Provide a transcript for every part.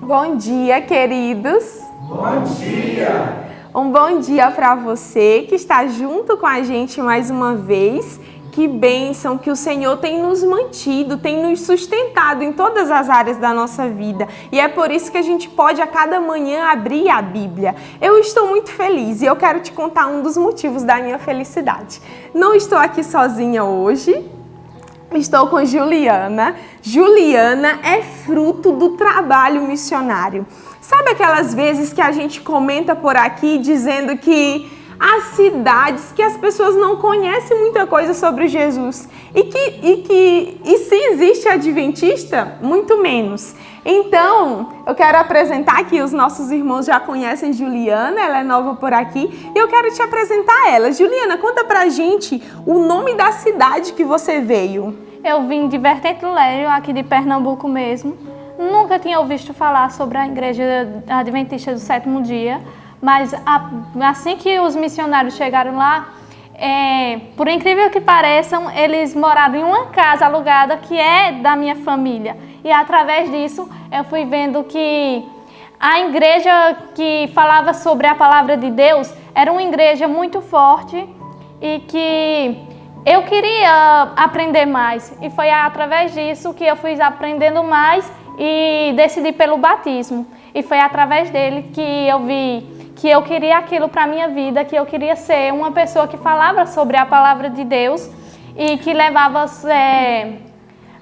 Bom dia, queridos. Bom dia. Um bom dia para você que está junto com a gente mais uma vez. Que bênção que o Senhor tem nos mantido, tem nos sustentado em todas as áreas da nossa vida. E é por isso que a gente pode a cada manhã abrir a Bíblia. Eu estou muito feliz e eu quero te contar um dos motivos da minha felicidade. Não estou aqui sozinha hoje. Estou com Juliana. Juliana é fruto do trabalho missionário. Sabe aquelas vezes que a gente comenta por aqui dizendo que há cidades que as pessoas não conhecem muita coisa sobre Jesus e se existe adventista, muito menos. Então, eu quero apresentar aqui, os nossos irmãos já conhecem Juliana, ela é nova por aqui, e eu quero te apresentar ela. Juliana, conta pra gente o nome da cidade que você veio. Eu vim de Vertente do Lério, aqui de Pernambuco mesmo. Nunca tinha ouvido falar sobre a Igreja Adventista do Sétimo Dia, mas assim que os missionários chegaram lá, por incrível que pareçam, eles moraram em uma casa alugada que é da minha família. E através disso, eu fui vendo que a igreja que falava sobre a palavra de Deus era uma igreja muito forte e que eu queria aprender mais. E foi através disso que eu fui aprendendo mais e decidi pelo batismo. E foi através dele que eu vi que eu queria aquilo para a minha vida, que eu queria ser uma pessoa que falava sobre a palavra de Deus e que levava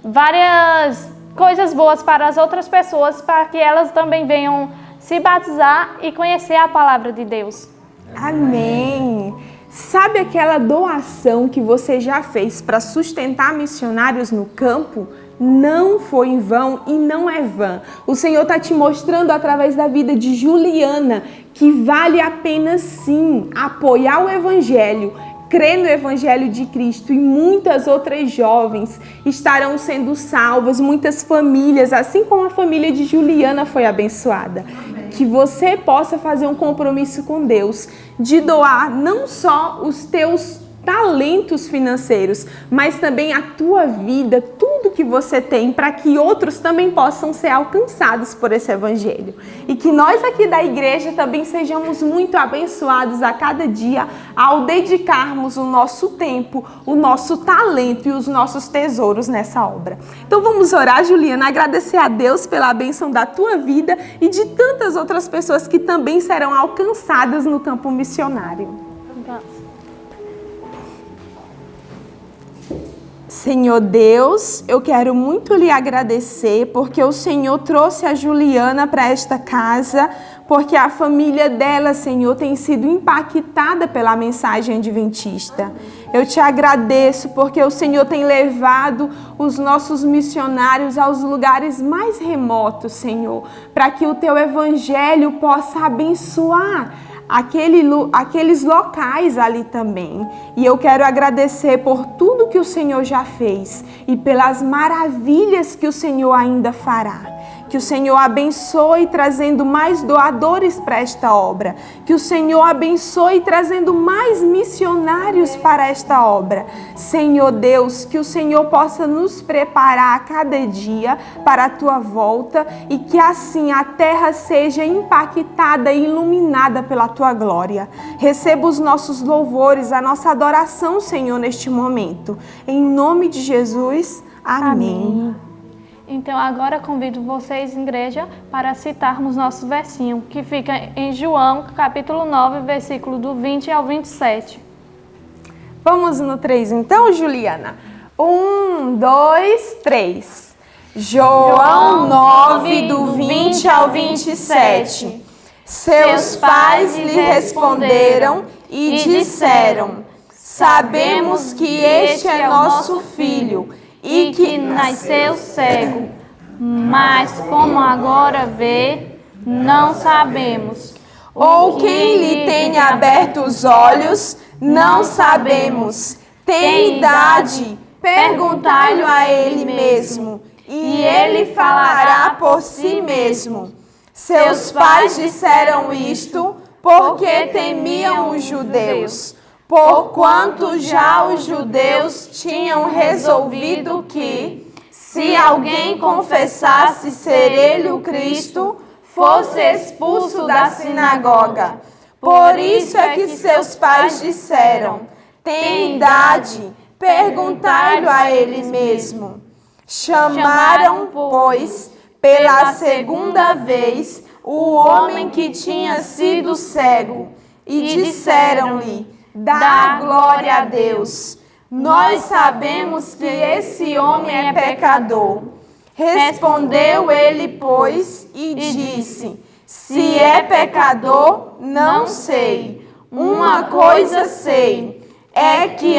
várias coisas boas para as outras pessoas, para que elas também venham se batizar e conhecer a palavra de Deus. Amém! Sabe aquela doação que você já fez para sustentar missionários no campo? Não foi em vão e não é vã. O Senhor está te mostrando através da vida de Juliana que vale a pena sim apoiar o Evangelho, crer no Evangelho de Cristo, e muitas outras jovens estarão sendo salvas, muitas famílias, assim como a família de Juliana foi abençoada. Amém. Que você possa fazer um compromisso com Deus de doar não só os teus talentos financeiros, mas também a tua vida, tudo que você tem, para que outros também possam ser alcançados por esse Evangelho. E que nós aqui da igreja também sejamos muito abençoados a cada dia ao dedicarmos o nosso tempo, o nosso talento e os nossos tesouros nessa obra. Então vamos orar, Juliana, agradecer a Deus pela bênção da tua vida e de tantas outras pessoas que também serão alcançadas no campo missionário. Senhor Deus, eu quero muito lhe agradecer porque o Senhor trouxe a Juliana para esta casa, porque a família dela, Senhor, tem sido impactada pela mensagem adventista. Eu te agradeço porque o Senhor tem levado os nossos missionários aos lugares mais remotos, Senhor, para que o teu evangelho possa abençoar aqueles locais ali também. E eu quero agradecer por tudo que o Senhor já fez e pelas maravilhas que o Senhor ainda fará. Que o Senhor abençoe trazendo mais doadores para esta obra. Que o Senhor abençoe trazendo mais missionários para esta obra. Senhor Deus, que o Senhor possa nos preparar a cada dia para a tua volta e que assim a terra seja impactada e iluminada pela tua glória. Receba os nossos louvores, a nossa adoração, Senhor, neste momento. Em nome de Jesus, amém. Então agora convido vocês, igreja, para citarmos nosso versinho, que fica em João, capítulo 9, versículo do 20 ao 27. Vamos no 3 então, Juliana? 1, 2, 3. João 9, do 20 ao 27. Seus pais lhe responderam e disseram: sabemos que este é nosso filho e que nasceu cego, mas como agora vê, não sabemos. Ou quem lhe tenha aberto os olhos, não sabemos. Tem idade, perguntai-lhe a ele mesmo, e ele falará por si mesmo. Seus pais disseram isto porque temiam os judeus, porquanto já os judeus tinham resolvido que, se alguém confessasse ser ele o Cristo, fosse expulso da sinagoga. Por isso é que seus pais disseram: tem idade, perguntai-lhe a ele mesmo. Chamaram, pois, pela segunda vez, o homem que tinha sido cego, e disseram-lhe: dá glória a Deus. Nós sabemos que esse homem é pecador. Respondeu ele, pois, e disse: se é pecador, não sei. Uma coisa sei, é que,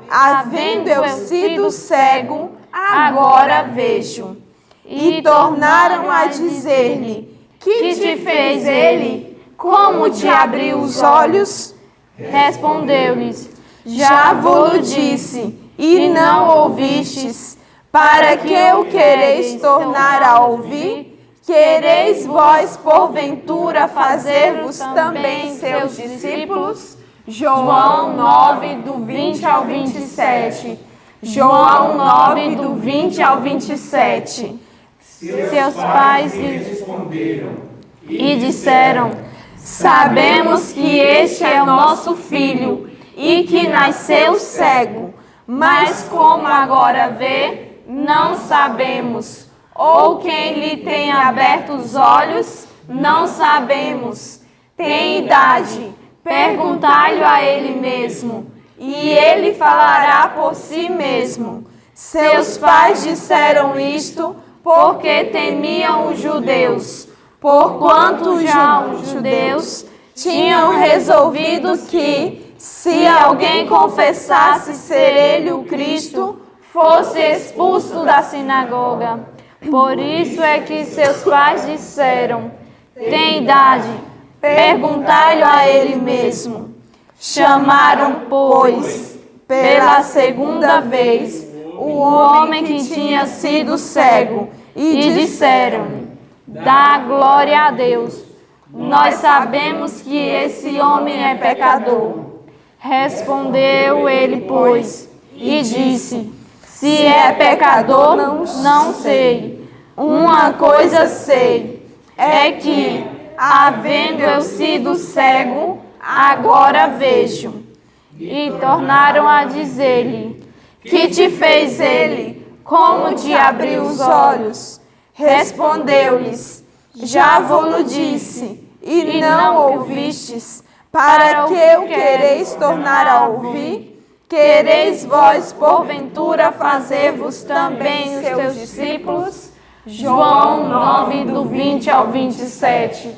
havendo eu sido cego, agora vejo. E tornaram a dizer-lhe: que te fez ele? Como te abriu os olhos? Respondeu-lhes: Já vos disse, e não ouvistes. Para que o quereis tornar a ouvir? Quereis vós, porventura, fazer-vos também seus discípulos? João 9, do 20 ao 27. João 9, do 20 ao 27. Seus pais lhe responderam e disseram: sabemos que este é o nosso filho e que nasceu cego, mas como agora vê, não sabemos. Ou quem lhe tem aberto os olhos, não sabemos. Tem idade, perguntai-lhe a ele mesmo, e ele falará por si mesmo. Seus pais disseram isto porque temiam os judeus, porquanto já os judeus tinham resolvido que, se alguém confessasse ser ele o Cristo, fosse expulso da sinagoga. Por isso é que seus pais disseram: tem idade, perguntai-lhe a ele mesmo. Chamaram, pois, pela segunda vez, o homem que tinha sido cego, e disseram: dá glória a Deus. nós sabemos que esse homem é pecador. Respondeu ele, pois, e disse: se é pecador, não sei. Uma coisa sei, é que, havendo eu sido cego, agora vejo. E tornaram a dizer-lhe: que te fez ele? Como te abriu os olhos? Respondeu-lhes: já vos disse, e não ouvistes. Para que o quereis tornar a ouvir? Quereis vós, porventura, fazer-vos também os seus discípulos? João 9, do 20 ao 27.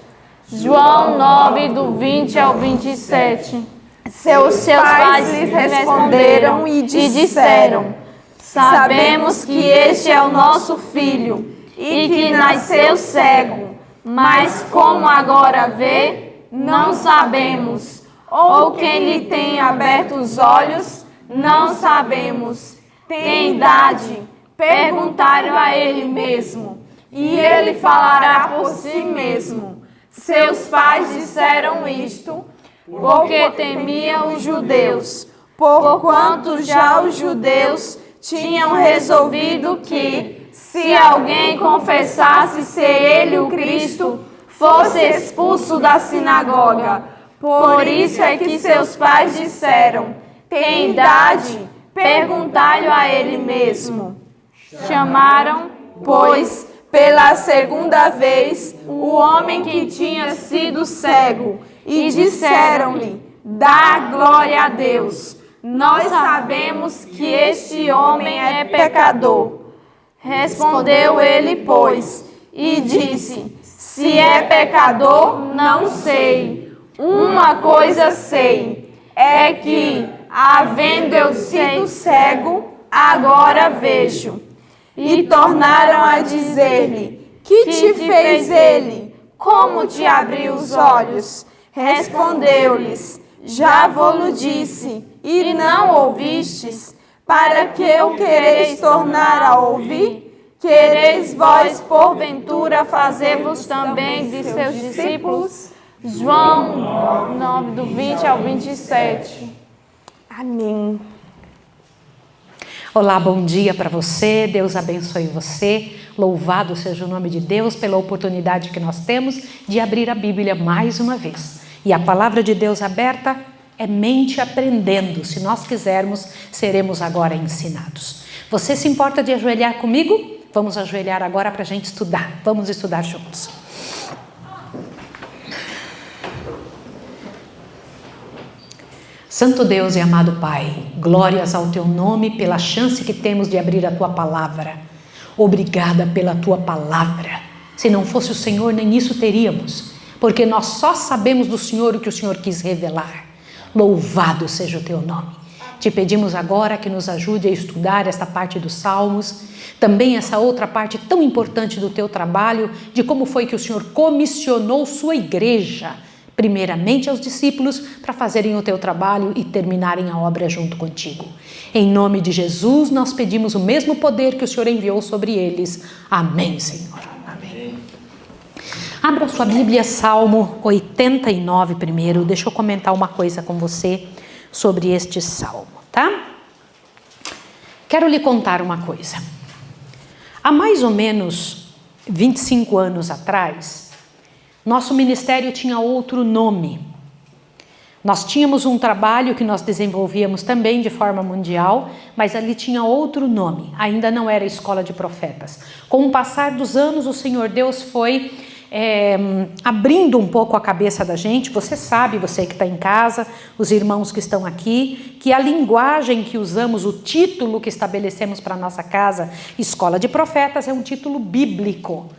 João 9, do 20 ao 27. Seus pais lhes responderam e disseram: sabemos que este é o nosso filho e que nasceu cego, mas como agora vê, não sabemos. Ou quem lhe tem aberto os olhos, não sabemos. Tem idade, perguntai-lhe a ele mesmo, e ele falará por si mesmo. Seus pais disseram isto porque temiam os judeus, porquanto já os judeus tinham resolvido que, se alguém confessasse ser ele o Cristo, fosse expulso da sinagoga. Por isso é que seus pais disseram: tem idade, perguntai-lhe a ele mesmo. Chamaram, pois, pela segunda vez, o homem que tinha sido cego, e disseram-lhe: dá glória a Deus. Nós sabemos que este homem é pecador. Respondeu ele, pois, e disse: se é pecador, não sei. Uma coisa sei, é que, havendo eu sido cego, agora vejo. E tornaram a dizer-lhe: que te fez ele? Como te abriu os olhos? Respondeu-lhes: já vos disse, e não ouvistes. Para que o quereis tornar a ouvir? Quereis vós, porventura, fazer-vos também de seus discípulos? João 9, do 20 ao 27. Amém. Olá, bom dia para você, Deus abençoe você. Louvado seja o nome de Deus pela oportunidade que nós temos de abrir a Bíblia mais uma vez. E a palavra de Deus aberta é mente aprendendo. Se nós quisermos, seremos agora ensinados. Você se importa de ajoelhar comigo? Vamos ajoelhar agora para a gente estudar. Vamos estudar juntos. Santo Deus e amado Pai, glórias ao Teu nome pela chance que temos de abrir a Tua palavra. Obrigada pela Tua palavra. Se não fosse o Senhor, nem isso teríamos, porque nós só sabemos do Senhor o que o Senhor quis revelar. Louvado seja o Teu nome. Te pedimos agora que nos ajude a estudar esta parte dos Salmos, também essa outra parte tão importante do Teu trabalho, de como foi que o Senhor comissionou sua igreja, primeiramente aos discípulos, para fazerem o Teu trabalho e terminarem a obra junto contigo. Em nome de Jesus, nós pedimos o mesmo poder que o Senhor enviou sobre eles. Amém, Senhor. Amém. Abra sua Bíblia, Salmo 89 primeiro. Deixa eu comentar uma coisa com você sobre este salmo, tá? Quero lhe contar uma coisa. Há mais ou menos 25 anos atrás, nosso ministério tinha outro nome. Nós tínhamos um trabalho que nós desenvolvíamos também de forma mundial, mas ali tinha outro nome, ainda não era Escola de Profetas. Com o passar dos anos, o Senhor Deus foi abrindo um pouco a cabeça da gente. Você sabe, você que está em casa, os irmãos que estão aqui, que a linguagem que usamos, o título que estabelecemos para a nossa casa, Escola de Profetas, é um título bíblico.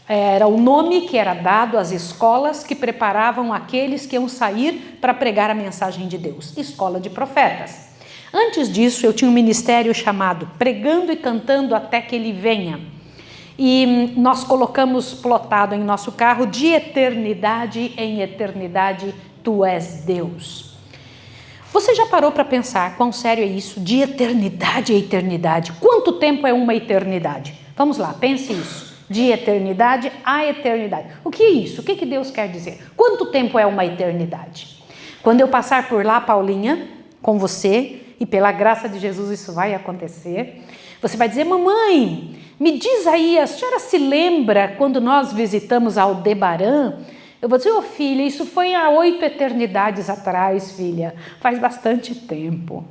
Era o nome que era dado às escolas que preparavam aqueles que iam sair para pregar a mensagem de Deus. Escola de Profetas. Antes disso, eu tinha um ministério chamado Pregando e Cantando Até Que Ele Venha. E nós colocamos plotado em nosso carro: de eternidade em eternidade, Tu és Deus. Você já parou para pensar quão sério é isso? De eternidade a eternidade. Quanto tempo é uma eternidade? Vamos lá, pense isso. De eternidade a eternidade. O que é isso? O que Deus quer dizer? Quanto tempo é uma eternidade? Quando eu passar por lá, Paulinha, com você, e pela graça de Jesus isso vai acontecer, você vai dizer: mamãe, me diz aí, a senhora se lembra quando nós visitamos Aldebaran? Eu vou dizer: filha, isso foi há 8 eternidades atrás, filha. Faz bastante tempo.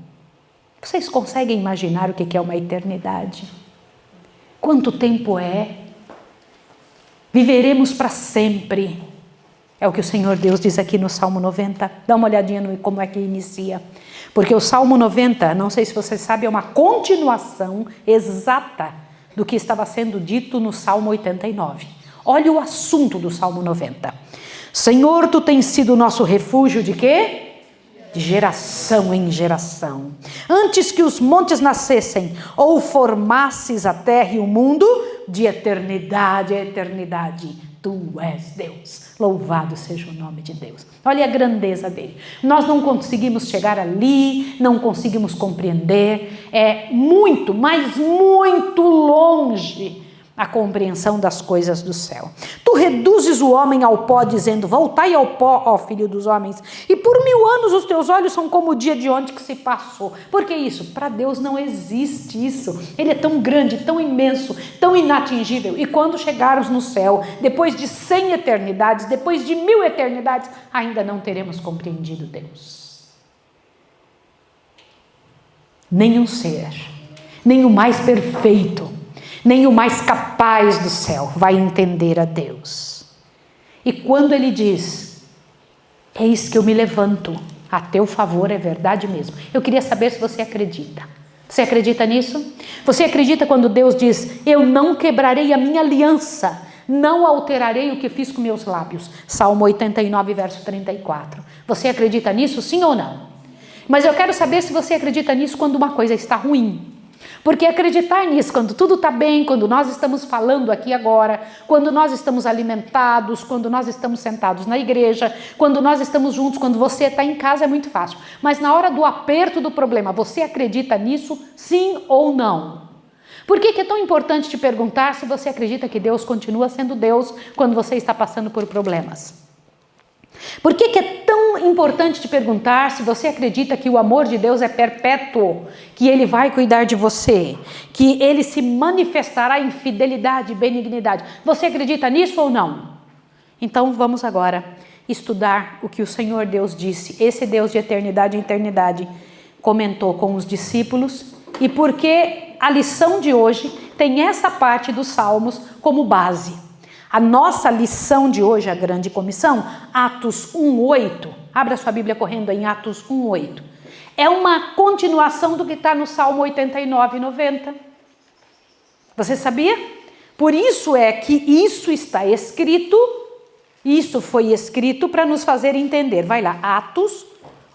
Vocês conseguem imaginar o que é uma eternidade? Quanto tempo é? Viveremos para sempre. É o que o Senhor Deus diz aqui no Salmo 90. Dá uma olhadinha no como é que inicia. Porque o Salmo 90, não sei se você sabe, é uma continuação exata do que estava sendo dito no Salmo 89. Olha o assunto do Salmo 90. Senhor, Tu tens sido o nosso refúgio de quê? De geração em geração. Antes que os montes nascessem, ou formasses a terra e o mundo, de eternidade a eternidade, Tu és Deus. Louvado seja o nome de Deus. Olha a grandeza dele. Nós não conseguimos chegar ali, não conseguimos compreender. É muito, mas muito longe a compreensão das coisas do céu. Tu reduzes o homem ao pó, dizendo: voltai ao pó, ó filho dos homens, e por 1000 anos os teus olhos são como o dia de ontem que se passou. Por que isso? Para Deus não existe isso. Ele é tão grande, tão imenso, tão inatingível. E quando chegarmos no céu, depois de 100 eternidades, depois de 1000 eternidades, ainda não teremos compreendido Deus. Nenhum ser, nem o mais perfeito, nem o mais capaz do céu vai entender a Deus. E quando ele diz: eis que eu me levanto a teu favor, é verdade mesmo. Eu queria saber se você acredita. Você acredita nisso? Você acredita quando Deus diz: eu não quebrarei a minha aliança, não alterarei o que fiz com meus lábios? Salmo 89, verso 34. Você acredita nisso, sim ou não? Mas eu quero saber se você acredita nisso quando uma coisa está ruim. Porque acreditar nisso, quando tudo está bem, quando nós estamos falando aqui agora, quando nós estamos alimentados, quando nós estamos sentados na igreja, quando nós estamos juntos, quando você está em casa, é muito fácil. Mas na hora do aperto do problema, você acredita nisso, sim ou não? Por que é tão importante te perguntar se você acredita que Deus continua sendo Deus quando você está passando por problemas? Por que é tão importante te perguntar se você acredita que o amor de Deus é perpétuo, que Ele vai cuidar de você, que Ele se manifestará em fidelidade e benignidade? Você acredita nisso ou não? Então vamos agora estudar o que o Senhor Deus disse. Esse Deus de eternidade em eternidade comentou com os discípulos, e porque a lição de hoje tem essa parte dos Salmos como base. A nossa lição de hoje, a grande comissão, Atos 1:8, abra sua Bíblia correndo em Atos 1:8, é uma continuação do que está no Salmo 89 e 90. Você sabia? Por isso é que isso está escrito, isso foi escrito para nos fazer entender. Vai lá, Atos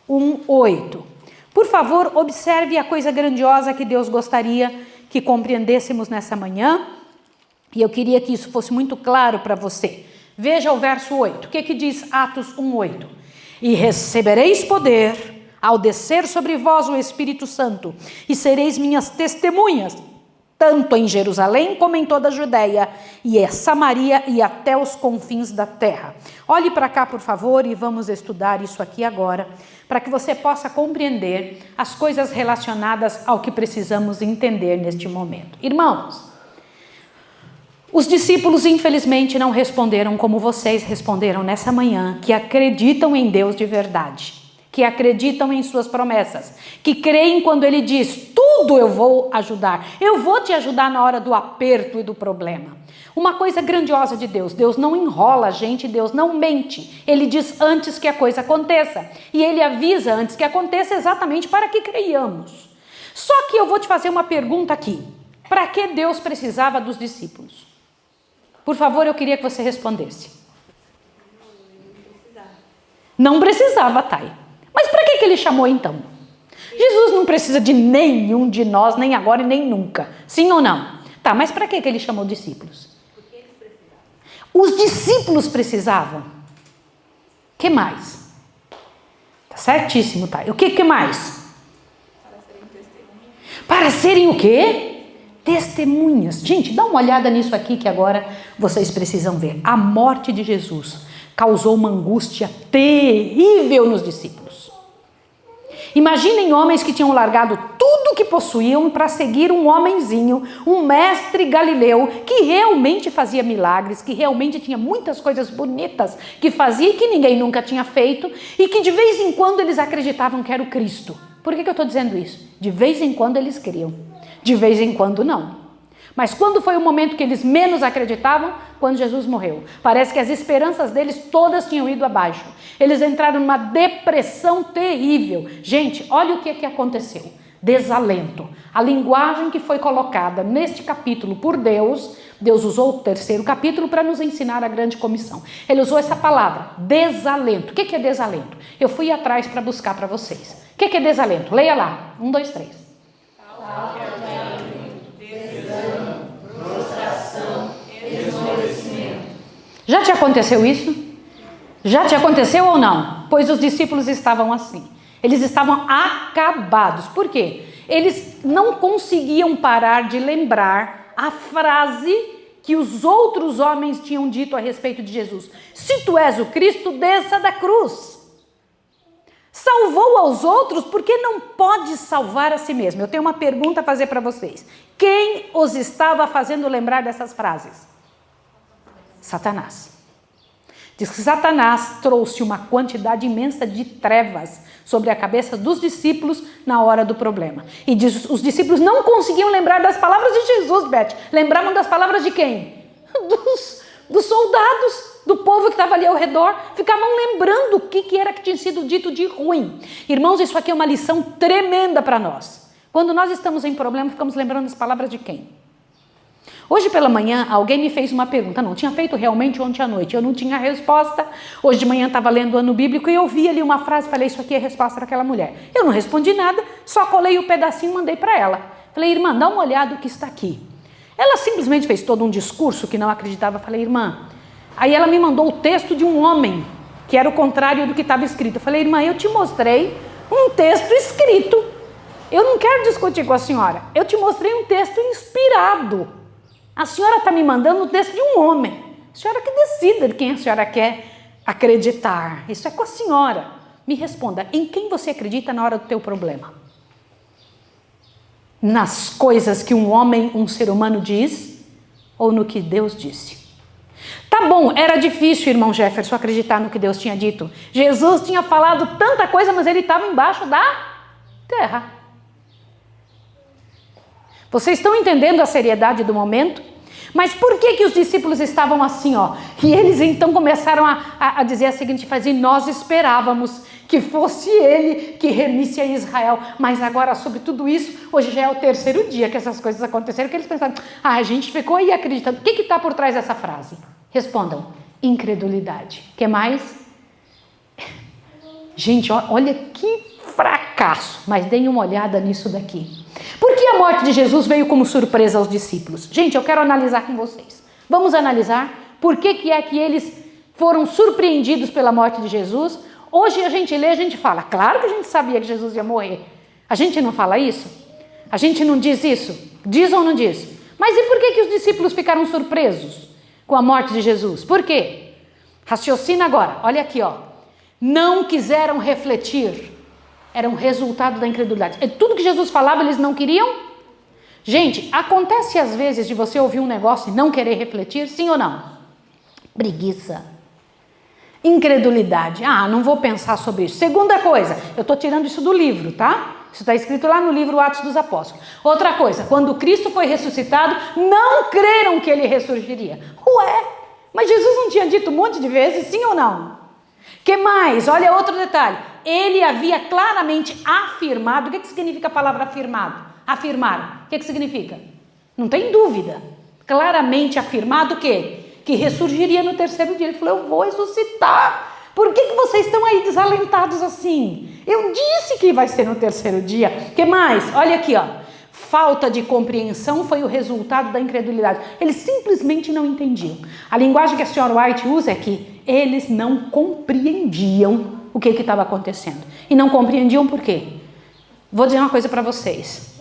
1:8. Por favor, observe a coisa grandiosa que Deus gostaria que compreendêssemos nessa manhã. E eu queria que isso fosse muito claro para você. Veja o verso 8. O que diz Atos 1:8? E recebereis poder ao descer sobre vós o Espírito Santo, e sereis minhas testemunhas, tanto em Jerusalém como em toda a Judéia, e a Samaria e até os confins da terra. Olhe para cá, por favor, e vamos estudar isso aqui agora, para que você possa compreender as coisas relacionadas ao que precisamos entender neste momento. Irmãos, os discípulos, infelizmente, não responderam como vocês responderam nessa manhã, que acreditam em Deus de verdade, que acreditam em suas promessas, que creem quando Ele diz, tudo eu vou ajudar, eu vou te ajudar na hora do aperto e do problema. Uma coisa grandiosa de Deus, Deus não enrola a gente, Deus não mente, Ele diz antes que a coisa aconteça, e Ele avisa antes que aconteça exatamente para que creiamos. Só que eu vou te fazer uma pergunta aqui, para que Deus precisava dos discípulos? Por favor, eu queria que você respondesse. Não precisava, Thay. Mas para que Ele chamou então? Jesus não precisa de nenhum de nós, nem agora e nem nunca. Sim ou não? Tá, mas para que Ele chamou discípulos? Porque eles precisavam. Os discípulos precisavam. O que mais? Tá certíssimo, Thay. O que mais? Para serem testemunhas. Para serem o quê? Testemunhas. Gente, dá uma olhada nisso aqui que agora vocês precisam ver. A morte de Jesus causou uma angústia terrível nos discípulos. Imaginem homens que tinham largado tudo que possuíam para seguir um homenzinho, um mestre galileu, que realmente fazia milagres, que realmente tinha muitas coisas bonitas que fazia e que ninguém nunca tinha feito, e que de vez em quando eles acreditavam que era o Cristo. Por que eu estou dizendo isso? De vez em quando eles criam. De vez em quando não. Mas quando foi o momento que eles menos acreditavam? Quando Jesus morreu. Parece que as esperanças deles todas tinham ido abaixo. Eles entraram numa depressão terrível. Gente, olha o que aconteceu. Desalento. A linguagem que foi colocada neste capítulo por Deus, Deus usou o 3º capítulo para nos ensinar a grande comissão. Ele usou essa palavra, desalento. O que é desalento? Eu fui atrás para buscar para vocês. O que é desalento? Leia lá. 1, 2, 3. Já te aconteceu isso? Já te aconteceu ou não? Pois os discípulos estavam assim. Eles estavam acabados. Por quê? Eles não conseguiam parar de lembrar a frase que os outros homens tinham dito a respeito de Jesus. Se tu és o Cristo, desça da cruz. Salvou aos outros porque não pode salvar a si mesmo. Eu tenho uma pergunta a fazer para vocês. Quem os estava fazendo lembrar dessas frases? Satanás. Diz que Satanás trouxe uma quantidade imensa de trevas sobre a cabeça dos discípulos na hora do problema. E diz, os discípulos não conseguiam lembrar das palavras de Jesus, Beth. Lembravam das palavras de quem? Dos soldados, do povo que estava ali ao redor. Ficavam lembrando o que era que tinha sido dito de ruim. Irmãos, isso aqui é uma lição tremenda para nós. Quando nós estamos em problema, ficamos lembrando das palavras de quem? Hoje pela manhã, alguém me fez uma pergunta. Não, tinha feito realmente ontem à noite. Eu não tinha resposta. Hoje de manhã estava lendo o ano bíblico e eu vi ali uma frase. Falei, isso aqui é a resposta daquela mulher. Eu não respondi nada, só colei o pedacinho e mandei para ela. Falei, irmã, dá uma olhada no que está aqui. Ela simplesmente fez todo um discurso que não acreditava. Falei, irmã. Aí ela me mandou o texto de um homem, que era o contrário do que estava escrito. Eu falei, irmã, eu te mostrei um texto escrito. Eu não quero discutir com a senhora. Eu te mostrei um texto inspirado. A senhora está me mandando o texto de um homem. A senhora que decida de quem a senhora quer acreditar. Isso é com a senhora. Me responda, em quem você acredita na hora do teu problema? Nas coisas que um homem, um ser humano diz, ou no que Deus disse? Tá bom, era difícil, irmão Jefferson, acreditar no que Deus tinha dito. Jesus tinha falado tanta coisa, mas ele estava embaixo da terra. Vocês estão entendendo a seriedade do momento? Mas por que os discípulos estavam assim, ó? E eles então começaram a dizer a seguinte frase: nós esperávamos que fosse ele que remisse a Israel. Mas agora, sobre tudo isso, hoje já é o terceiro dia que essas coisas aconteceram, que eles pensaram, a gente ficou aí acreditando. O que está por trás dessa frase? Respondam, incredulidade. O que mais? Gente, olha que fracasso, mas deem uma olhada nisso daqui. Por que a morte de Jesus veio como surpresa aos discípulos? Gente, eu quero analisar com vocês. Vamos analisar por que é que eles foram surpreendidos pela morte de Jesus. Hoje a gente lê, a gente fala, claro que a gente sabia que Jesus ia morrer. A gente não fala isso? A gente não diz isso? Diz ou não diz? Mas e por que os discípulos ficaram surpresos com a morte de Jesus? Por quê? Raciocina agora, olha aqui, ó. Não quiseram refletir. Era um resultado da incredulidade. E tudo que Jesus falava, eles não queriam? Gente, acontece às vezes de você ouvir um negócio e não querer refletir, sim ou não? Preguiça. Incredulidade. Ah, não vou pensar sobre isso. Segunda coisa, eu estou tirando isso do livro, tá? Isso está escrito lá no livro Atos dos Apóstolos. Outra coisa, quando Cristo foi ressuscitado, não creram que ele ressurgiria. Ué, mas Jesus não tinha dito um monte de vezes, sim ou não? Que mais? Olha outro detalhe. Ele havia claramente afirmado. O que significa a palavra afirmado? Afirmar. O que significa? Não tem dúvida. Claramente afirmado o quê? Que ressurgiria no terceiro dia. Ele falou, eu vou ressuscitar. Por que vocês estão aí desalentados assim? Eu disse que vai ser no terceiro dia. O que mais? Olha aqui, ó. Falta de compreensão foi o resultado da incredulidade. Eles simplesmente não entendiam. A linguagem que a senhora White usa é que eles não compreendiam o que estava acontecendo. E não compreendiam por quê? Vou dizer uma coisa para vocês.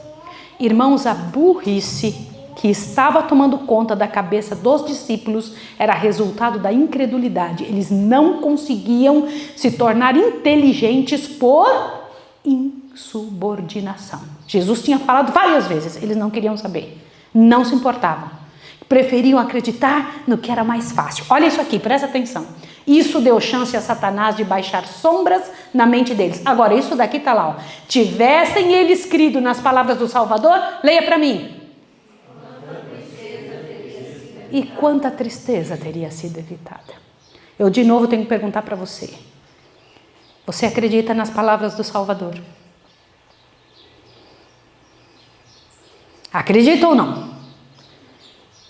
Irmãos, a burrice que estava tomando conta da cabeça dos discípulos era resultado da incredulidade. Eles não conseguiam se tornar inteligentes por insubordinação. Jesus tinha falado várias vezes, eles não queriam saber, não se importavam. Preferiam acreditar no que era mais fácil. Olha isso aqui, presta atenção. Isso deu chance a Satanás de baixar sombras na mente deles. Agora, isso daqui está lá, ó. Tivessem eles crido nas palavras do Salvador, leia para mim. E quanta tristeza teria sido evitada. Eu de novo tenho que perguntar para você. Você acredita nas palavras do Salvador? Acredita ou não?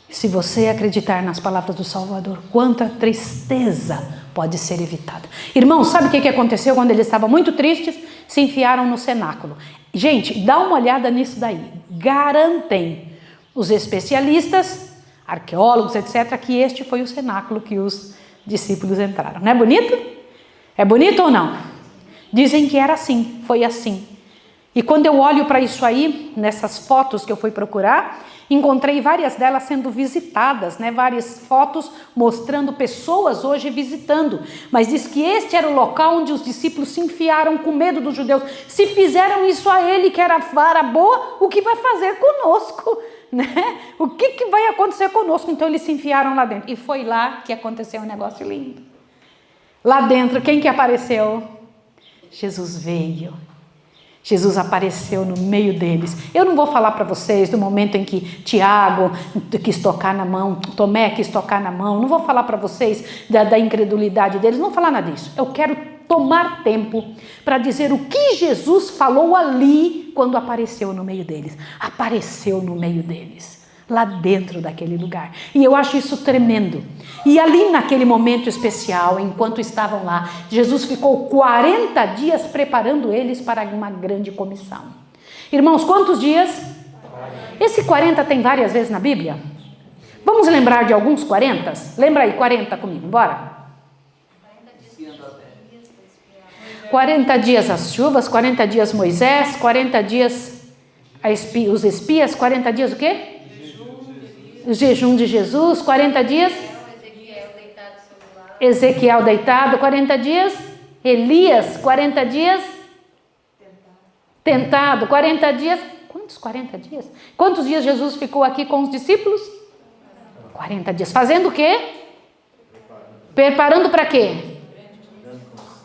Se você acreditar nas palavras do Salvador, quanta tristeza pode ser evitada. Irmãos, sabe o que aconteceu quando eles estavam muito tristes? Se enfiaram no cenáculo. Gente, dá uma olhada nisso daí. Garantem os especialistas, arqueólogos, etc., que este foi o cenáculo que os discípulos entraram. Não é bonito? É bonito ou não? Dizem que era assim, foi assim. E quando eu olho para isso aí, nessas fotos que eu fui procurar, encontrei várias delas sendo visitadas, né? Várias fotos mostrando pessoas hoje visitando. Mas diz que este era o local onde os discípulos se enfiaram com medo dos judeus. Se fizeram isso a ele, que era vara boa, o que vai fazer conosco? Né? O que vai acontecer conosco? Então eles se enfiaram lá dentro. E foi lá que aconteceu um negócio lindo. Lá dentro, quem que apareceu? Jesus veio. Jesus apareceu no meio deles. Eu não vou falar para vocês do momento em que Tiago quis tocar na mão, Tomé quis tocar na mão. Não vou falar para vocês da incredulidade deles. Não vou falar nada disso. Eu quero tomar tempo para dizer o que Jesus falou ali quando apareceu no meio deles. Apareceu no meio deles. Lá dentro daquele lugar. E eu acho isso tremendo. E ali naquele momento especial, enquanto estavam lá, Jesus ficou 40 dias preparando eles para uma grande comissão. Irmãos, quantos dias? 40. Esse 40 tem várias vezes na Bíblia? Vamos lembrar de alguns 40? Lembra aí, 40 comigo, bora. 40 dias as chuvas, 40 dias Moisés, 40 dias os espias, 40 dias o quê? O jejum de Jesus, 40 dias. Ezequiel deitado sobre o lago. Ezequiel deitado 40 dias. Elias, 40 dias. Tentado, 40 dias. Quantos 40 dias? Quantos dias Jesus ficou aqui com os discípulos? 40 dias. Fazendo o quê? Preparando para quê?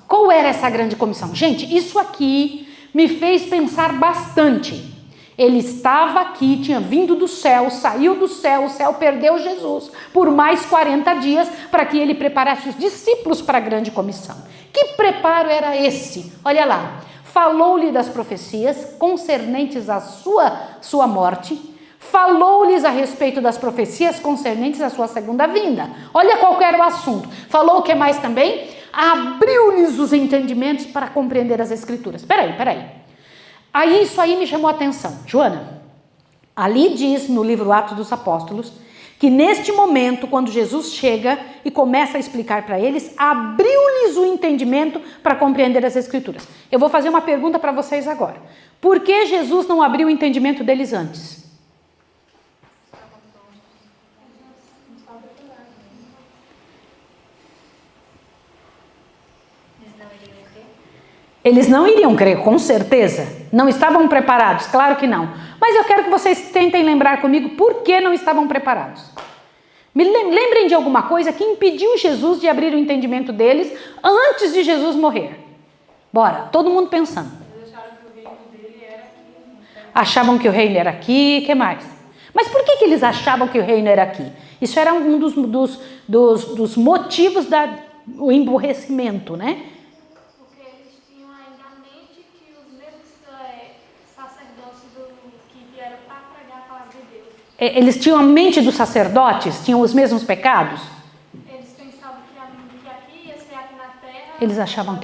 Qual era essa grande comissão? Gente, isso aqui me fez pensar bastante. Ele estava aqui, tinha vindo do céu, saiu do céu, o céu perdeu Jesus por mais 40 dias para que ele preparasse os discípulos para a grande comissão. Que preparo era esse? Olha lá, falou-lhe das profecias concernentes à sua morte, falou-lhes a respeito das profecias concernentes à sua segunda vinda. Olha qual era o assunto. Falou o que mais também? Abriu-lhes os entendimentos para compreender as escrituras. Peraí. Aí isso aí me chamou a atenção. Joana, ali diz no livro Atos dos Apóstolos que neste momento, quando Jesus chega e começa a explicar para eles, abriu-lhes o entendimento para compreender as escrituras. Eu vou fazer uma pergunta para vocês agora. Por que Jesus não abriu o entendimento deles antes? Eles não iriam crer, com certeza. Não estavam preparados, claro que não. Mas eu quero que vocês tentem lembrar comigo por que não estavam preparados. Me lembrem de alguma coisa que impediu Jesus de abrir o entendimento deles antes de Jesus morrer. Bora, todo mundo pensando. Achavam que o reino era aqui, o que mais? Mas por que eles achavam que o reino era aqui? Isso era um dos motivos do emburrecimento, né? Eles tinham a mente dos sacerdotes? Tinham os mesmos pecados? Eles pensavam que aqui ia ser aqui na terra. Eles achavam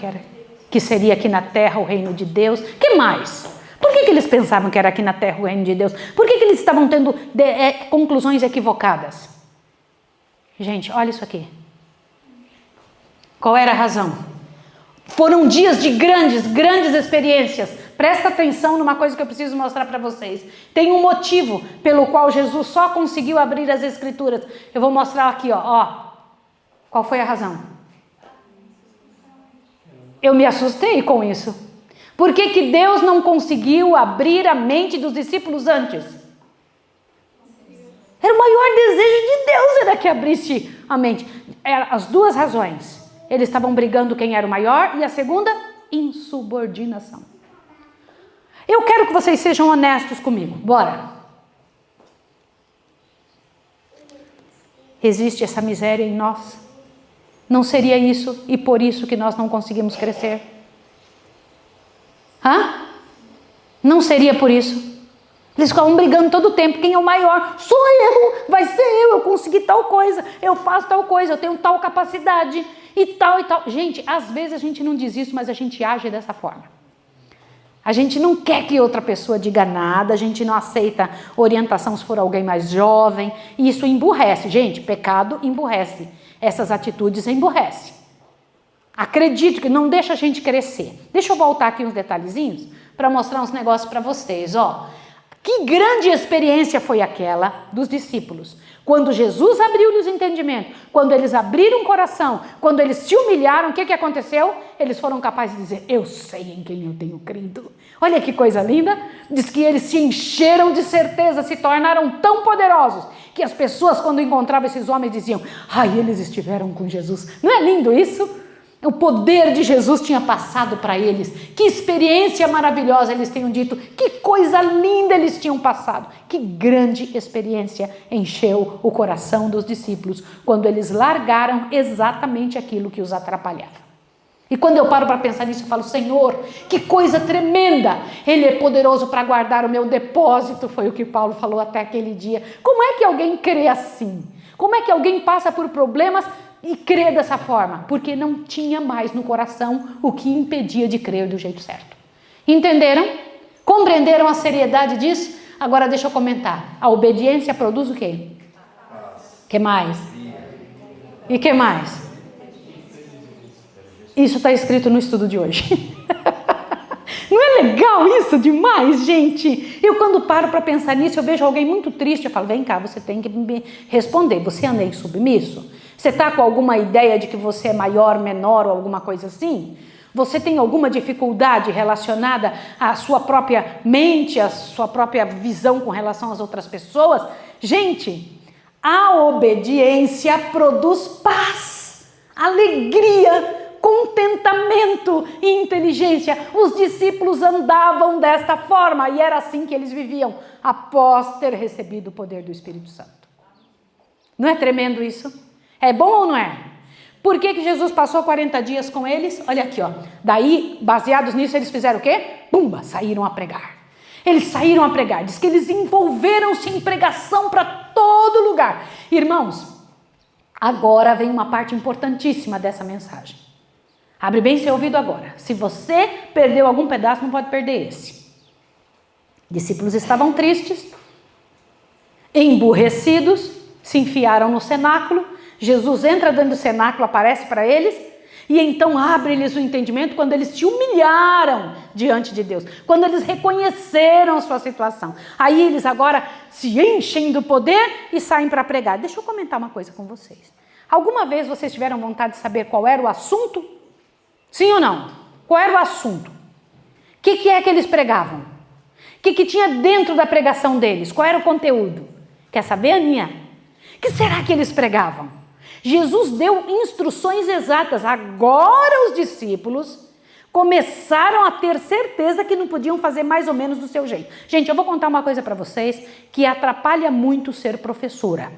que seria aqui na terra o reino de Deus. Que mais? Por que eles pensavam que era aqui na terra o reino de Deus? Por que eles estavam tendo conclusões equivocadas? Gente, olha isso aqui. Qual era a razão? Foram dias de grandes experiências. Presta atenção numa coisa que eu preciso mostrar para vocês. Tem um motivo pelo qual Jesus só conseguiu abrir as escrituras. Eu vou mostrar aqui, ó. Qual foi a razão? Eu me assustei com isso. Por que Deus não conseguiu abrir a mente dos discípulos antes? Era o maior desejo de Deus, era que abrisse a mente. As duas razões. Eles estavam brigando quem era o maior, e a segunda, insubordinação. Eu quero que vocês sejam honestos comigo. Bora. Existe essa miséria em nós? Não seria isso e por isso que nós não conseguimos crescer? Não seria por isso? Eles ficavam brigando todo o tempo. Quem é o maior? Sou eu, vai ser eu consegui tal coisa, eu faço tal coisa, eu tenho tal capacidade e tal e tal. Gente, às vezes a gente não diz isso, mas a gente age dessa forma. A gente não quer que outra pessoa diga nada, a gente não aceita orientação se for alguém mais jovem, e isso emburrece. Gente, pecado emburrece. Essas atitudes emburrecem. Acredito que não deixa a gente crescer. Deixa eu voltar aqui uns detalhezinhos para mostrar uns negócios para vocês, ó. Que grande experiência foi aquela dos discípulos. Quando Jesus abriu-lhes o entendimento, quando eles abriram o coração, quando eles se humilharam, o que aconteceu? Eles foram capazes de dizer, eu sei em quem eu tenho crido. Olha que coisa linda. Diz que eles se encheram de certeza, se tornaram tão poderosos, que as pessoas quando encontravam esses homens diziam, ai, eles estiveram com Jesus. Não é lindo isso? O poder de Jesus tinha passado para eles. Que experiência maravilhosa eles tinham dito. Que coisa linda eles tinham passado. Que grande experiência encheu o coração dos discípulos quando eles largaram exatamente aquilo que os atrapalhava. E quando eu paro para pensar nisso, eu falo, Senhor, que coisa tremenda. Ele é poderoso para guardar o meu depósito. Foi o que Paulo falou até aquele dia. Como é que alguém crê assim? Como é que alguém passa por problemas e crer dessa forma? Porque não tinha mais no coração o que impedia de crer do jeito certo. Entenderam? Compreenderam a seriedade disso? Agora deixa eu comentar. A obediência produz o quê? Que mais? E que mais? Isso está escrito no estudo de hoje. Não é legal isso demais, gente? Eu quando paro para pensar nisso, eu vejo alguém muito triste, eu falo, vem cá, você tem que me responder, você anda insubmisso? Você está com alguma ideia de que você é maior, menor ou alguma coisa assim? Você tem alguma dificuldade relacionada à sua própria mente, à sua própria visão com relação às outras pessoas? Gente, a obediência produz paz, alegria, contentamento e inteligência. Os discípulos andavam desta forma e era assim que eles viviam após ter recebido o poder do Espírito Santo. Não é tremendo isso? É bom ou não é? Por que Jesus passou 40 dias com eles? Olha aqui, ó. Daí, baseados nisso, eles fizeram o quê? Pumba, saíram a pregar. Eles saíram a pregar. Diz que eles envolveram-se em pregação para todo lugar. Irmãos, agora vem uma parte importantíssima dessa mensagem. Abre bem seu ouvido agora. Se você perdeu algum pedaço, não pode perder esse. Discípulos estavam tristes, emburrecidos, se enfiaram no cenáculo. Jesus entra dentro do cenáculo, aparece para eles e então abre-lhes o entendimento quando eles se humilharam diante de Deus, quando eles reconheceram a sua situação. Aí eles agora se enchem do poder e saem para pregar. Deixa eu comentar uma coisa com vocês. Alguma vez vocês tiveram vontade de saber qual era o assunto? Sim ou não? Qual era o assunto? O que é que eles pregavam? O que tinha dentro da pregação deles? Qual era o conteúdo? Quer saber, Aninha? O que será que eles pregavam? Jesus deu instruções exatas. Agora os discípulos começaram a ter certeza que não podiam fazer mais ou menos do seu jeito. Gente, eu vou contar uma coisa para vocês que atrapalha muito ser professora.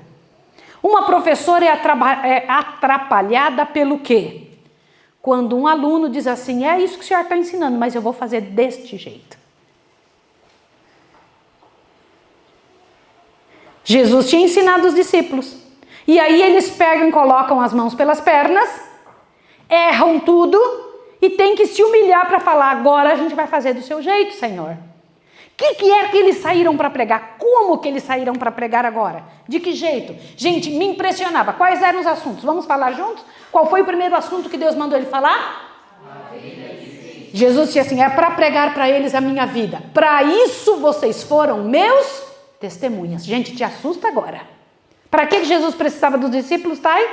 Uma professora é atrapalhada pelo quê? Quando um aluno diz assim, é isso que o senhor está ensinando, mas eu vou fazer deste jeito. Jesus tinha ensinado os discípulos. E aí eles pegam e colocam as mãos pelas pernas, erram tudo e tem que se humilhar para falar, agora a gente vai fazer do seu jeito, Senhor. O que é que eles saíram para pregar? Como que eles saíram para pregar agora? De que jeito? Gente, me impressionava. Quais eram os assuntos? Vamos falar juntos? Qual foi o primeiro assunto que Deus mandou ele falar? Jesus disse assim, é para pregar para eles a minha vida. Para isso vocês foram meus testemunhas. Gente, te assusta agora. Para que Jesus precisava dos discípulos, tá aí?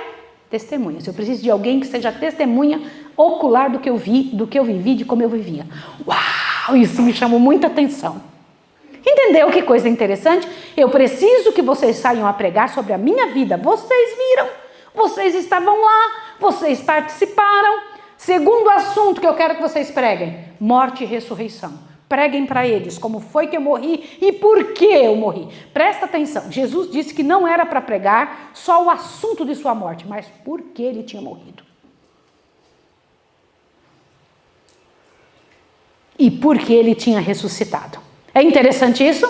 Testemunhas. Eu preciso de alguém que seja testemunha ocular do que eu vi, do que eu vivi, de como eu vivia. Uau, isso me chamou muita atenção. Entendeu que coisa interessante? Eu preciso que vocês saiam a pregar sobre a minha vida. Vocês viram, vocês estavam lá, vocês participaram. Segundo assunto que eu quero que vocês preguem, morte e ressurreição. Preguem para eles como foi que eu morri e por que eu morri. Presta atenção, Jesus disse que não era para pregar só o assunto de sua morte, mas por que ele tinha morrido. E por que ele tinha ressuscitado. É interessante isso?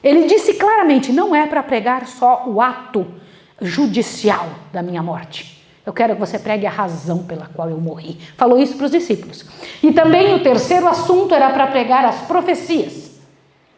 Ele disse claramente, não é para pregar só o ato judicial da minha morte. Eu quero que você pregue a razão pela qual eu morri. Falou isso para os discípulos. E também o terceiro assunto era para pregar as profecias.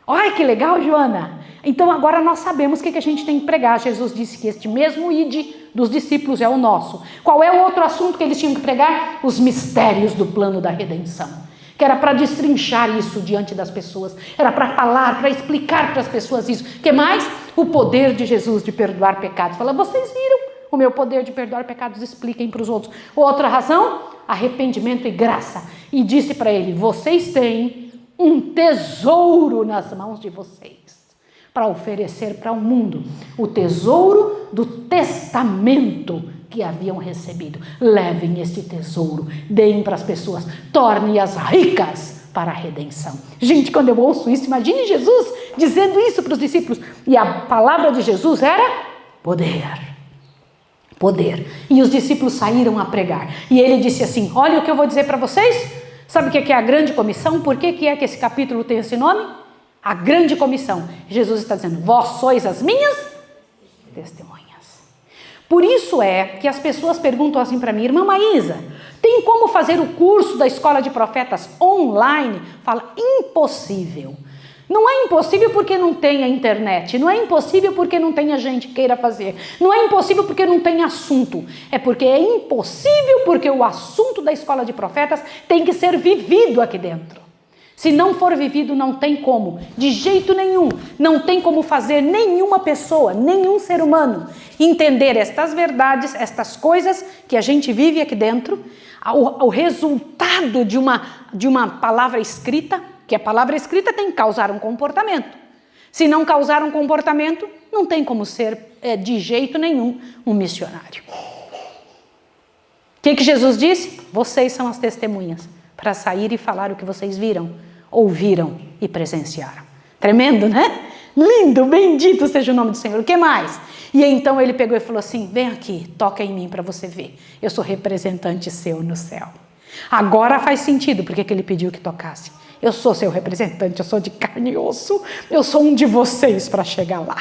Olha que legal, Joana. Então agora nós sabemos o que a gente tem que pregar. Jesus disse que este mesmo ide dos discípulos é o nosso. Qual é o outro assunto que eles tinham que pregar? Os mistérios do plano da redenção. Que era para destrinchar isso diante das pessoas. Era para falar, para explicar para as pessoas isso. O que mais? O poder de Jesus de perdoar pecados. Fala, vocês viram? O meu poder de perdoar pecados, expliquem para os outros. Outra razão, arrependimento e graça. E disse para ele, vocês têm um tesouro nas mãos de vocês, para oferecer para o mundo, o tesouro do testamento que haviam recebido. Levem este tesouro, deem para as pessoas, tornem-as ricas para a redenção. Gente, quando eu ouço isso, imagine Jesus dizendo isso para os discípulos. E a palavra de Jesus era poder. Poder. E os discípulos saíram a pregar. E ele disse assim, olha o que eu vou dizer para vocês. Sabe o que é a grande comissão? Por que é que esse capítulo tem esse nome? A grande comissão. Jesus está dizendo, vós sois as minhas testemunhas. Por isso é que as pessoas perguntam assim para mim, irmã Maísa, tem como fazer o curso da Escola de Profetas online? Fala, impossível. Não é impossível porque não tem a internet, não é impossível porque não tem a gente que queira fazer, não é impossível porque não tem assunto, é porque é impossível porque o assunto da Escola de Profetas tem que ser vivido aqui dentro. Se não for vivido, não tem como, de jeito nenhum, não tem como fazer nenhuma pessoa, nenhum ser humano entender estas verdades, estas coisas que a gente vive aqui dentro, o resultado de uma palavra escrita, que a palavra escrita tem que causar um comportamento. Se não causar um comportamento, não tem como ser de jeito nenhum um missionário. O que Jesus disse? Vocês são as testemunhas para sair e falar o que vocês viram, ouviram e presenciaram. Tremendo, né? Lindo, bendito seja o nome do Senhor. O que mais? E então ele pegou e falou assim, vem aqui, toca em mim para você ver. Eu sou representante seu no céu. Agora faz sentido porque que ele pediu que tocasse. Eu sou seu representante, eu sou de carne e osso. Eu sou um de vocês para chegar lá.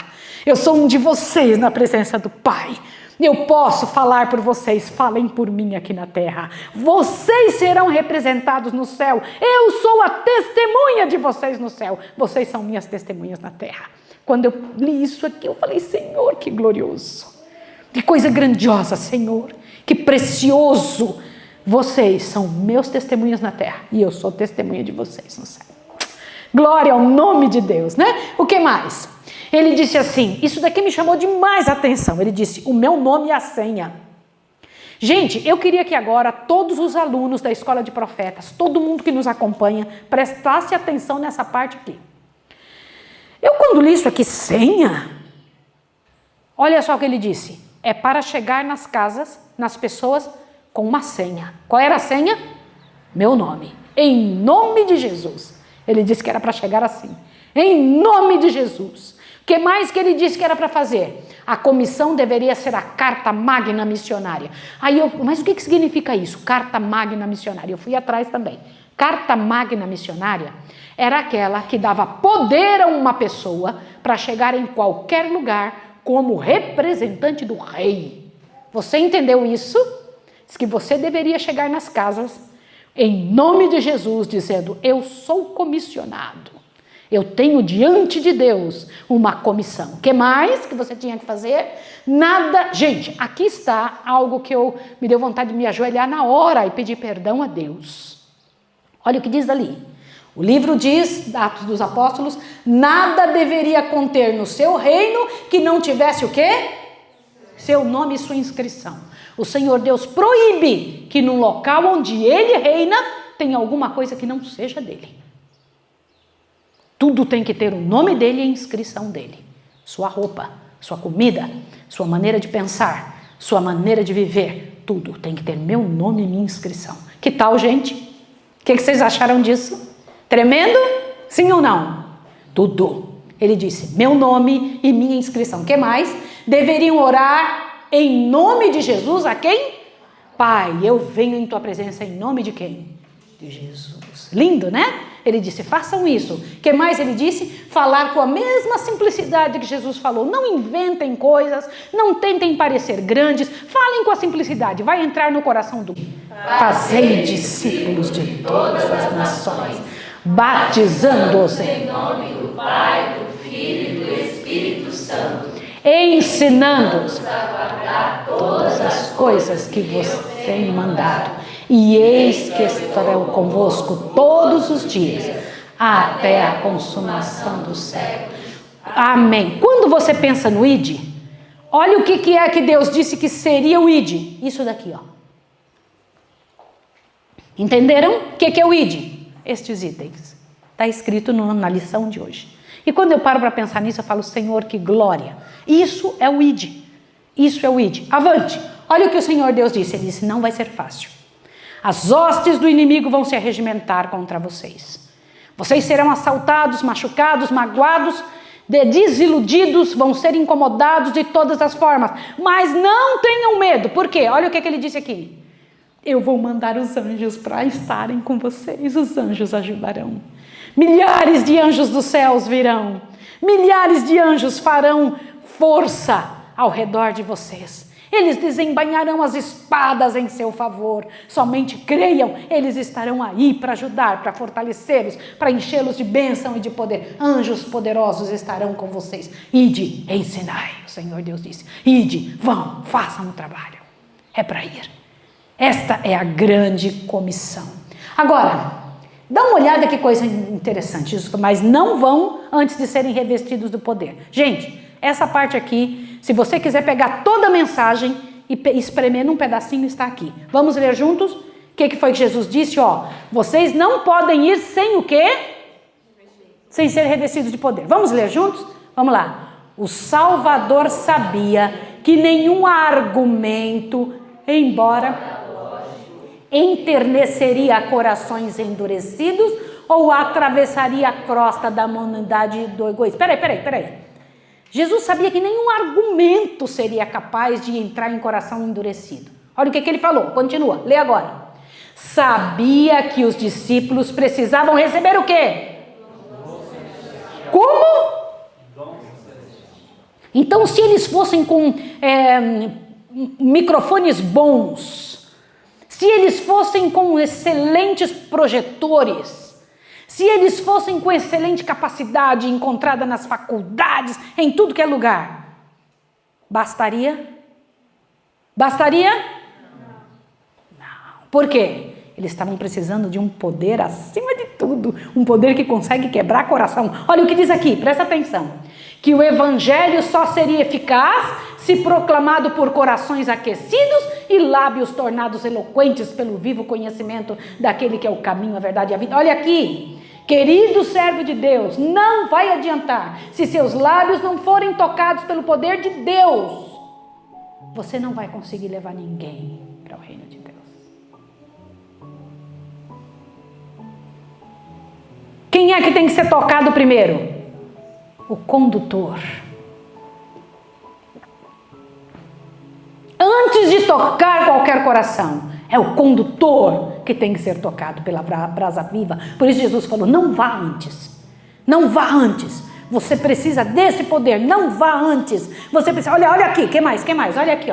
Eu sou um de vocês na presença do Pai. Eu posso falar por vocês, falem por mim aqui na terra. Vocês serão representados no céu. Eu sou a testemunha de vocês no céu. Vocês são minhas testemunhas na terra. Quando eu li isso aqui, eu falei, Senhor, que glorioso. Que coisa grandiosa, Senhor. Que precioso. Vocês são meus testemunhas na terra e eu sou testemunha de vocês no céu. Glória ao nome de Deus, né? O que mais? Ele disse assim, isso daqui me chamou demais a atenção. Ele disse, o meu nome é a senha. Gente, eu queria que agora todos os alunos da Escola de Profetas, todo mundo que nos acompanha, prestasse atenção nessa parte aqui. Eu quando li isso aqui, senha, olha só o que ele disse. É para chegar nas casas, nas pessoas, com uma senha. Qual era a senha? Meu nome. Em nome de Jesus. Ele disse que era para chegar assim. Em nome de Jesus. O que mais que ele disse que era para fazer? A comissão deveria ser a carta magna missionária. Mas o que significa isso? Carta magna missionária. Eu fui atrás também. Carta magna missionária era aquela que dava poder a uma pessoa para chegar em qualquer lugar como representante do rei. Você entendeu isso? Diz que você deveria chegar nas casas em nome de Jesus, dizendo, eu sou comissionado. Eu tenho diante de Deus uma comissão. O que mais que você tinha que fazer? Nada. Gente, aqui está algo que me deu vontade de me ajoelhar na hora e pedir perdão a Deus. Olha o que diz ali. O livro diz, Atos dos Apóstolos, nada deveria conter no seu reino que não tivesse o quê? Seu nome e sua inscrição. O Senhor Deus proíbe que num local onde Ele reina, tenha alguma coisa que não seja dele. Tudo tem que ter o nome dele e a inscrição dele. Sua roupa, sua comida, sua maneira de pensar, sua maneira de viver, tudo tem que ter meu nome e minha inscrição. Que tal, gente? O que vocês acharam disso? Tremendo? Sim ou não? Tudo. Ele disse, meu nome e minha inscrição. O que mais? Deveriam orar em nome de Jesus a quem? Pai, eu venho em tua presença em nome de quem? De Jesus. Lindo, né? Ele disse, façam isso. O que mais ele disse? Falar com a mesma simplicidade que Jesus falou. Não inventem coisas, não tentem parecer grandes, falem com a simplicidade. Vai entrar no coração do... Fazei discípulos de todas as nações, batizando-os em nome do Pai, do Filho e do Espírito Santo, ensinando-os a guardar todas as coisas que vos tenho mandado. E eis que estarão convosco todos os dias, até a consumação do século. Amém. Quando você pensa no ID, olha o que é que Deus disse que seria o ID. Isso daqui, ó. Entenderam? O que é o ID? Estes itens. Está escrito na lição de hoje. E quando eu paro para pensar nisso, eu falo, Senhor, que glória. Isso é o ID. Isso é o ID. Avante. Olha o que o Senhor Deus disse. Ele disse, não vai ser fácil. As hostes do inimigo vão se arregimentar contra vocês. Vocês serão assaltados, machucados, magoados, desiludidos, vão ser incomodados de todas as formas. Mas não tenham medo. Por quê? Olha o que ele disse aqui. Eu vou mandar os anjos para estarem com vocês. Os anjos ajudarão. Milhares de anjos dos céus virão. Milhares de anjos farão força ao redor de vocês. Eles desembainharão as espadas em seu favor. Somente creiam, eles estarão aí para ajudar, para fortalecê-los, para enchê-los de bênção e de poder. Anjos poderosos estarão com vocês. Ide, ensinai, o Senhor Deus disse. Ide, vão, façam o trabalho. É para ir. Esta é a grande comissão. Agora, dá uma olhada que coisa interessante. Mas não vão antes de serem revestidos do poder. Gente, essa parte aqui, Se você quiser pegar toda a mensagem e espremer num pedacinho, está aqui. Vamos ler juntos? O que foi que Jesus disse? Vocês não podem ir sem o quê? Sem ser revestidos de poder. Vamos ler juntos? Vamos lá. O Salvador sabia que nenhum argumento, embora enterneceria corações endurecidos ou atravessaria a crosta da humanidade do egoísmo. Peraí. Jesus sabia que nenhum argumento seria capaz de entrar em coração endurecido. Olha o que ele falou. Continua. Lê agora. Sabia que os discípulos precisavam receber o quê? Como? Então, se eles fossem com microfones bons, se eles fossem com excelentes projetores, se eles fossem com excelente capacidade encontrada nas faculdades, em tudo que é lugar, bastaria? Bastaria? Não. Por quê? Eles estavam precisando de um poder acima de tudo, um poder que consegue quebrar coração. Olha o que diz aqui, presta atenção. Que o evangelho só seria eficaz se proclamado por corações aquecidos e lábios tornados eloquentes pelo vivo conhecimento daquele que é o caminho, a verdade e a vida. Olha aqui, querido servo de Deus, não vai adiantar. Se seus lábios não forem tocados pelo poder de Deus, você não vai conseguir levar ninguém para o reino de Deus. Quem é que tem que ser tocado primeiro? O condutor. Antes de tocar qualquer coração, é o condutor que tem que ser tocado pela brasa viva. Por isso Jesus falou, não vá antes. Não vá antes. Você precisa desse poder, não vá antes. Você precisa, olha aqui, que mais? Olha aqui,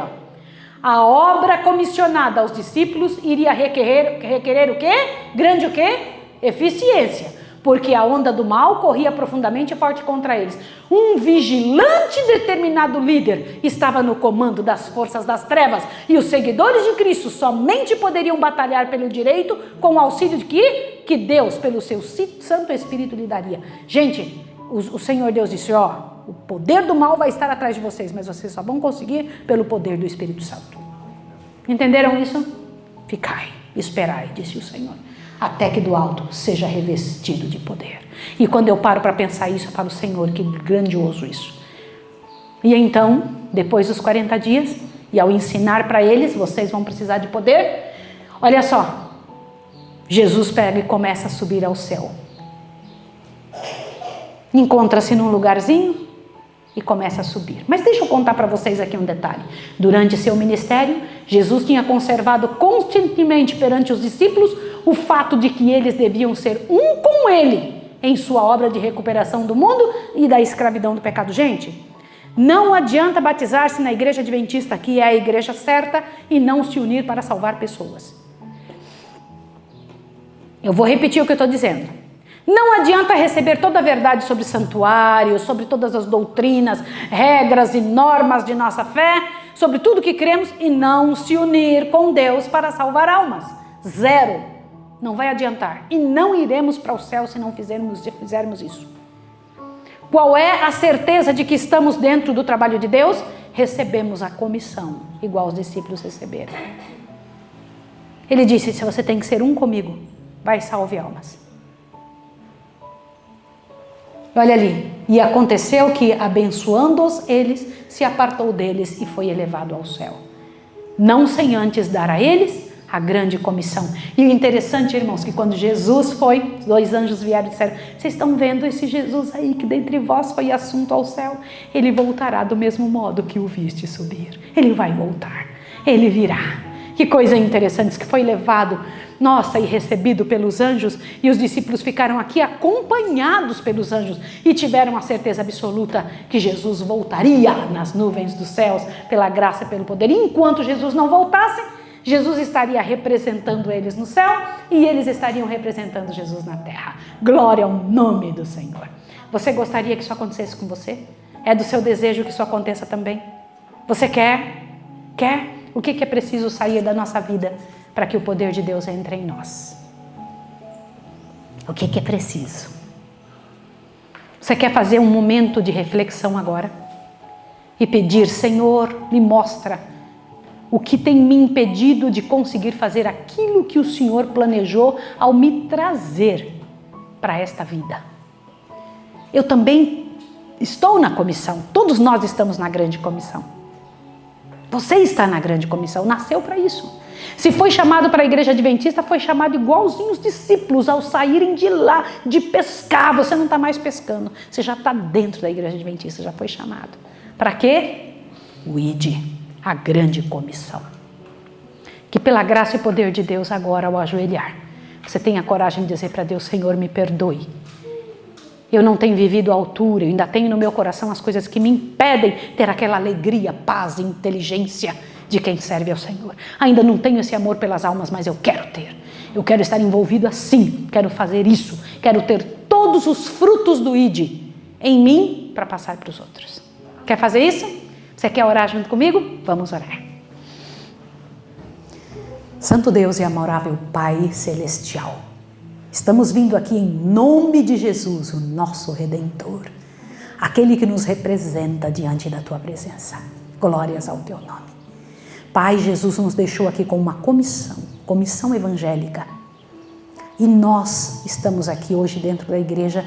A obra comissionada aos discípulos iria requerer o quê? Grande o quê? Eficiência. Porque a onda do mal corria profundamente e forte contra eles. Um vigilante e determinado líder estava no comando das forças das trevas, e os seguidores de Cristo somente poderiam batalhar pelo direito com o auxílio de que Deus, pelo seu Santo Espírito, lhe daria. Gente, o Senhor Deus disse, o poder do mal vai estar atrás de vocês, mas vocês só vão conseguir pelo poder do Espírito Santo. Entenderam isso? Ficai, esperai, disse o Senhor, até que do alto seja revestido de poder. E quando eu paro para pensar isso, eu falo, Senhor, que grandioso isso. E então, depois dos 40 dias, e ao ensinar para eles, vocês vão precisar de poder, olha só, Jesus pega e começa a subir ao céu. Encontra-se num lugarzinho e começa a subir. Mas deixa eu contar para vocês aqui um detalhe. Durante seu ministério, Jesus tinha conservado constantemente perante os discípulos o fato de que eles deviam ser um com ele em sua obra de recuperação do mundo e da escravidão do pecado. Gente, não adianta batizar-se na igreja adventista, que é a igreja certa, e não se unir para salvar pessoas. Eu vou repetir o que eu estou dizendo. Não adianta receber toda a verdade sobre santuário, sobre todas as doutrinas, regras e normas de nossa fé, sobre tudo que cremos, e não se unir com Deus para salvar almas. Zero. Não vai adiantar. E não iremos para o céu se não fizermos isso. Qual é a certeza de que estamos dentro do trabalho de Deus? Recebemos a comissão, igual os discípulos receberam. Ele disse, se você tem que ser um comigo, vai e salve almas. Olha ali, e aconteceu que, abençoando-os eles, se apartou deles e foi elevado ao céu. Não sem antes dar a eles a grande comissão. E o interessante, irmãos, que quando Jesus foi, 2 anjos vieram e disseram, vocês estão vendo esse Jesus aí que dentre vós foi assunto ao céu? Ele voltará do mesmo modo que o viste subir. Ele vai voltar, ele virá. Que coisa interessante, que foi levado, nossa, e recebido pelos anjos, e os discípulos ficaram aqui acompanhados pelos anjos e tiveram a certeza absoluta que Jesus voltaria nas nuvens dos céus, pela graça e pelo poder. E enquanto Jesus não voltasse, Jesus estaria representando eles no céu e eles estariam representando Jesus na terra. Glória ao nome do Senhor. Você gostaria que isso acontecesse com você? É do seu desejo que isso aconteça também? Você quer? Quer? O que é preciso sair da nossa vida para que o poder de Deus entre em nós? O que é preciso? Você quer fazer um momento de reflexão agora? e pedir: Senhor, me mostra o que tem me impedido de conseguir fazer aquilo que o Senhor planejou ao me trazer para esta vida. Eu também estou na comissão, todos nós estamos na grande comissão. Você está na grande comissão, nasceu para isso. Se foi chamado para a igreja adventista, foi chamado igualzinho os discípulos ao saírem de lá, de pescar. Você não está mais pescando, você já está dentro da igreja adventista, já foi chamado. Para quê? O ID, a grande comissão. Que pela graça e poder de Deus agora, ao ajoelhar, você tenha coragem de dizer para Deus: Senhor, me perdoe. Eu não tenho vivido à altura, eu ainda tenho no meu coração as coisas que me impedem ter aquela alegria, paz e inteligência de quem serve ao Senhor. Ainda não tenho esse amor pelas almas, mas eu quero ter. Eu quero estar envolvido assim, quero fazer isso, quero ter todos os frutos do ID em mim para passar para os outros. Quer fazer isso? Você quer orar junto comigo? Vamos orar. Santo Deus e amável Pai Celestial, estamos vindo aqui em nome de Jesus, o nosso Redentor, aquele que nos representa diante da Tua presença. Glórias ao Teu nome. Pai, Jesus nos deixou aqui com uma comissão evangélica. E nós estamos aqui hoje dentro da igreja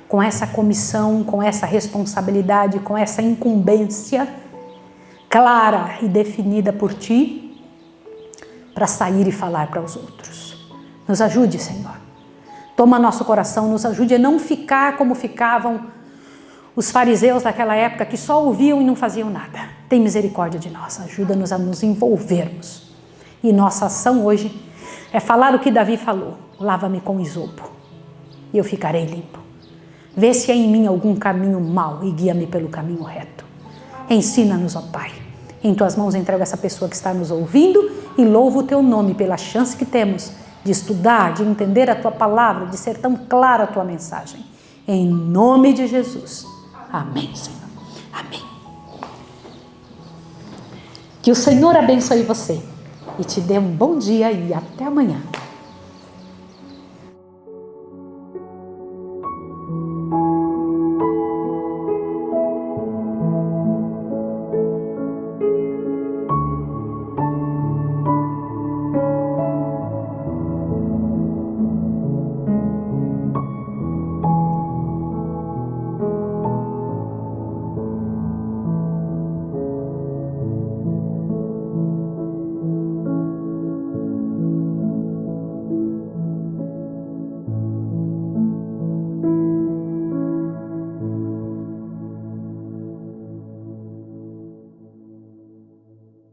com essa comissão, com essa responsabilidade, com essa incumbência clara e definida por Ti para sair e falar para os outros. Nos ajude, Senhor. Toma nosso coração, nos ajude a não ficar como ficavam os fariseus daquela época, que só ouviam e não faziam nada. Tem misericórdia de nós, ajuda-nos a nos envolvermos. E nossa ação hoje é falar o que Davi falou: lava-me com isopo e eu ficarei limpo. Vê se há em mim algum caminho mau e guia-me pelo caminho reto. Ensina-nos, ó Pai. Em Tuas mãos entrego essa pessoa que está nos ouvindo e louvo o Teu nome pela chance que temos de estudar, de entender a Tua palavra, de ser tão clara a Tua mensagem. Em nome de Jesus. Amém, Senhor. Amém. Que o Senhor abençoe você e te dê um bom dia e até amanhã.